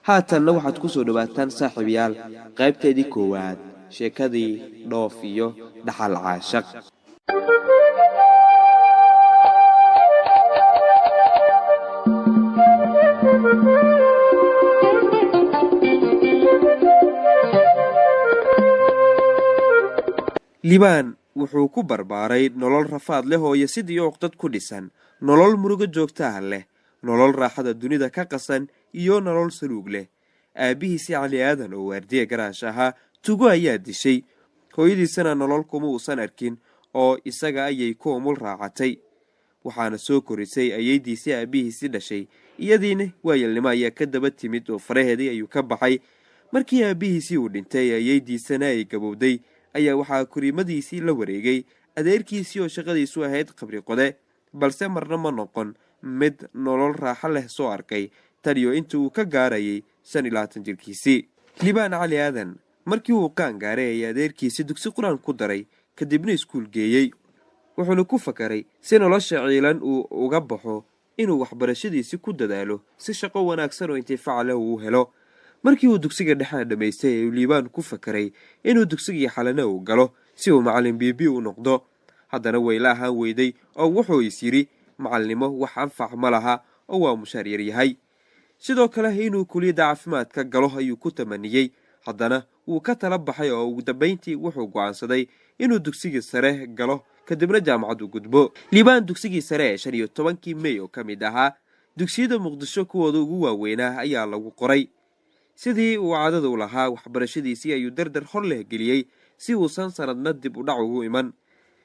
haatanna waxaad ku soo dhawaataan saaxiibayaal qaybteedii koowaad sheekadii dhoof iyo dhaxal caashaq. liibaan wuxuu ku barbaaray nolol rafaad leh oo sidii uqdad ku dhisan, nolol murugo joogtaah leh, nolol raaxada dunida ka qasan iyo nolol saluug leh. aabihiisii cali aadan oo waardiye garaash ahaa tugo ayaa dishay, hooyadiisana nolol kuma uusan arkin oo isaga ayay ku umul raacatay. waxaana soo korisay ayaydiisii aabihiisii dhashay, iyadiina waayelnimo ayaa ka daba timid oo faraheedii ayuu ka baxay. markii aabihiisii uu dhintay ayaydiisana ay gabowday ayaa waxaa koriimadiisii la wareegay adeerkiisii oo shaqadiisu ahayd qabri qode, balse marna ma noqon mid nolol raaxo leh soo arkay taniyo inta uu ka gaarayay 25 jirkiisii. liibaan cali aadan markii uu qaan gaaray ayaa adeerkiisii dugsi qur-aan ku daray, kadibna iskuul geeyey. wuxuuna ku fakaray si nolosha ciilan uu uga baxo inuu waxbarashadiisii ku dadaalo si shaqo wanaagsan oo intifaac leh uu helo. markii uu dugsiga dhexe dhammaystay ayuu liibaan ku fakaray inuu dugsigii xalana uu galo si uu macallin biibi u noqdo. haddana wayla ahaan weyday oo wuxuu is yidhi macallinimo wax anfac ma laha oo waa mushaar yar yahay. sidoo kale inuu kuliyadda caafimaadka galo ayuu ku tamaniyey. haddana wuu ka tala baxay oo ugu dambayntii wuxuu go'aansaday inuu dugsigii sare galo kadibna jaamacad u gudbo. liibaan dugsigii sare ee 15 May oo ka mid ahaa dugsiyada muqdisho kuwooda ugu waaweynaa ayaa lagu qoray. sidii uu caadada u lahaa waxbarashadiisii ayuu dardar hor leh geliyey si uusan sanadna dib u dhac ugu iman.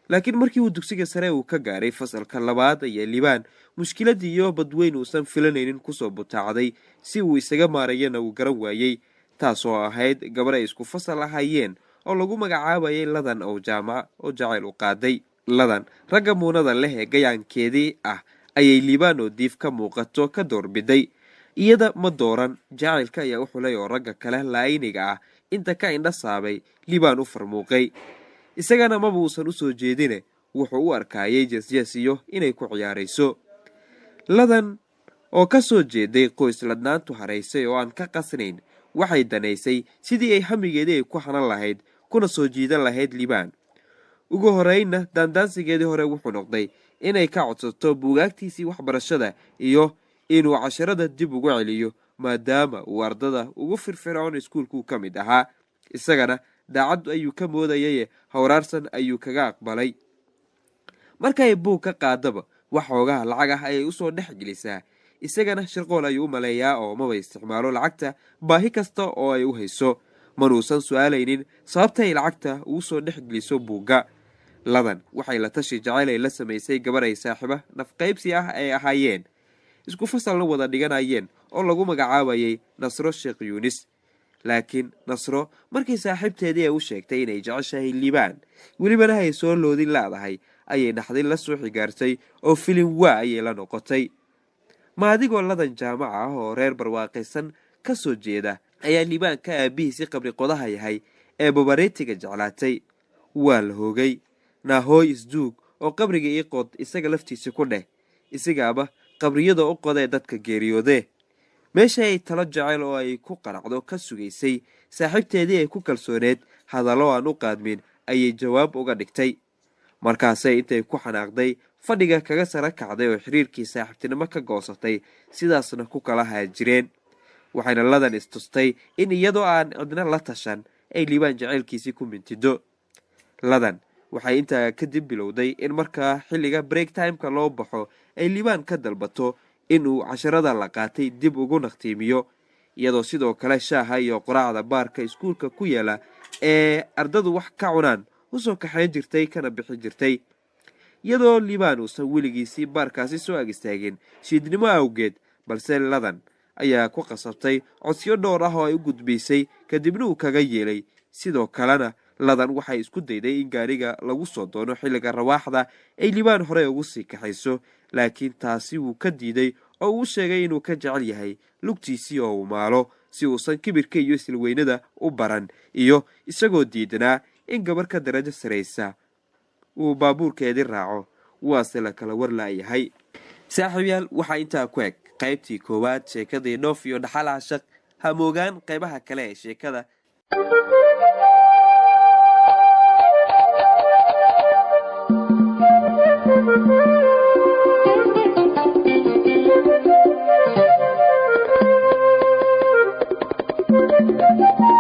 laakiin markii uu dugsiga sare uu ka gaaray fasalka 2 ayaa liibaan mushkiladii iyo badweyn uusan filanaynin kusoo butaacday, si uu isaga maarayana uu garan waayey. taasoo ahayd gabar ay isku fasal ahayeen oo lagu magacaabayay ladan oo jaamac oo jacayl u qaaday. ladan ragga muunada leh ee gayaankeedii ah ayay liibaan oo diif ka muuqato ka doorbiday. iyada ma dooran, jacaylka ayaa u xulay oo ragga kale laayniga ah inta ka indha saabay liibaan u farmuuqay. isagana maba uusan u soo jeedine wuxuu u arkaayay jeesjees iyo inay ku ciyaarayso. ladan oo ka soo jeeday qoys ladnaantu haraysay oo aan ka qasnayn waxay danaysay sidii ay hamigeedii ay ku hanan lahayd kuna soo jiidan lahayd liibaan. ugu horreynna daandaansigeedii hore wuxuu noqday inay ka codsato buugaagtiisii waxbarashada iyo inuu casharada dib ugu celiyo maadaama uu ardada ugu firfircoon iskuulkuu ka mid ahaa. isagana daacad ayuu ka moodayaye hawraarsan ayuu kaga aqbalay. markay buug ka qaadaba wax xoogaha lacag ah ayay usoo dhex gelisaa. isagana shirqool ayuu u maleeyaa oo maba isticmaalo lacagta baahi kasta oo ay u hayso, manuusan su-aalaynin sababta ay lacagta ugu soo dhex geliso buugga. ladan waxay la tashi jacayl ay la samaysay gabar ay saaxiiba nafqaybsi ah ay ahaayeen, isku fasalna wada dhiganayeen oo lagu magacaabayay nasro sheekh yuunis. laakiin nasro markii saaxiibteedii ay u sheegtay inay jeceshahay liibaan welibana ay soo loodin laadahay ayay dhaxdin la soo xigaartay oo filin waa ayay la noqotay. ma adigoo ladan jaamaca ah oo reer barwaaqaysan ka soo jeeda ayaa liibaan ka aabihiisii qabri qodaha yahay ee babareetiga jeclaatay. waa la hoogay. naahooy isduug oo qabriga ii qod isaga laftiisa ku dheh, isigaaba qabriyada u qodee dadka geeriyoodee. meesha ay talo jecel oo ay ku qaracdo ka sugaysay saaxiibteedii ay ku kalsooneed hadallo aan u qaadmin ayay jawaab uga dhigtay. markaasay intay ku xanaaqday fadhiga kaga sara kacday oo xiriirkii saaxiibtinimo ka goosatay, sidaasna ku kala haajireen. waxayna ladan istustay in iyadoo aan cidna la tashan ay liibaan jacaylkiisii ku mintido. ladan waxay intaa kadib bilowday in markaa xilliga break timeka loo baxo ay liibaan ka dalbato inuu casharada la qaatay dib ugu naqtiimiyo, iyadoo sidoo kale shaaha iyo qoraacda baarka iskuulka ku yaala ee ardadu wax ka cunaan usoo kaxayn jirtay kana bixin jirtay. iyadoo liibaan uusan weligiisii baarkaasi soo ag istaagin shiidnimo awgeed, balse ladan ayaa ku qasabtay codsiyo dhowr ah oo ay u gudbaysay kadibna uu kaga yeelay. sidoo kalena ladan waxay isku dayday in gaariga lagu soo doono xilliga rawaaxda ay liibaan hore ugu sii kaxayso, laakiin taasi wuu ka diiday oo uu sheegay inuu ka jecel yahay lugtiisii oo uu maalo si uusan kibirka iyo isilweynada u baran, iyo isagoo diidanaa in gabar ka darajo saraysa uu baabuurkeedii raaco. waase la kala war laayahay. saaxiibayaal waxaa intaa ku eg qaybtii koowaad sheekadii dhoof iyo dhaxal caashaq. ha moogaan qaybaha kale ee sheekada. Thank you.